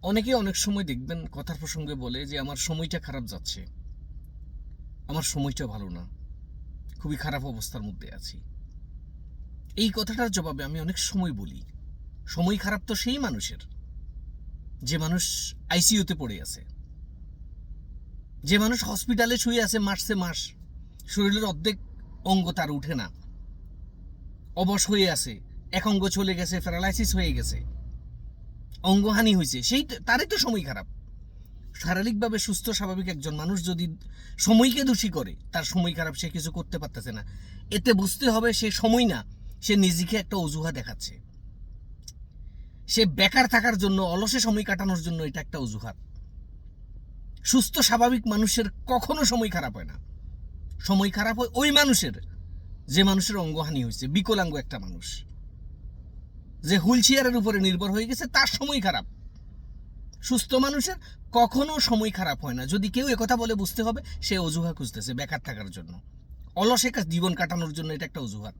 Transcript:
অনেকে অনেক সময় দেখবেন কথার প্রসঙ্গে বলে যে আমার সময়টা খারাপ যাচ্ছে, আমার সময়টা ভালো না, খুবই খারাপ অবস্থার মধ্যে আছি। এই কথাটার জবাবে আমি অনেক সময় বলি, সময় খারাপ তো সেই মানুষের যে মানুষ আইসিইউতে পড়ে আছে, যে মানুষ হসপিটালে শুয়ে আছে মাসে মাস, শরীরের অর্ধেক অঙ্গ তার উঠে না, অবশ হয়ে আছে, এক অঙ্গ চলে গেছে, প্যারালাইসিস হয়ে গেছে, অঙ্গহানি হয়েছে, তারই তো সময় খারাপ। শারীরিকভাবে সুস্থ স্বাভাবিক একজন মানুষ যদি সময়কে দোষী করে, তার সময় খারাপ, সে কিছু করতে পারতেছে না, এতে বুঝতে হবে সে সময় না, সে নিজেকে একটা অজুহাত দেখাচ্ছে। সে বেকার থাকার জন্য, অলসে সময় কাটানোর জন্য এটা একটা অজুহাত। সুস্থ স্বাভাবিক মানুষের কখনো সময় খারাপ হয় না। সময় খারাপ হয় ওই মানুষের যে মানুষের অঙ্গহানি হয়েছে, বিকলাঙ্গ একটা মানুষ, যে হুইল চেয়ারের উপরে নির্ভর হয়ে গেছে, তার সময় খারাপ। সুস্থ মানুষের কখনো সময় খারাপ হয় না। যদি কেউ একথা বলে, বুঝতে হবে সে অজুহাত খুঁজতেছে বেকার থাকার জন্য, অলসে জীবন কাটানোর জন্য, এটা একটা অজুহাত।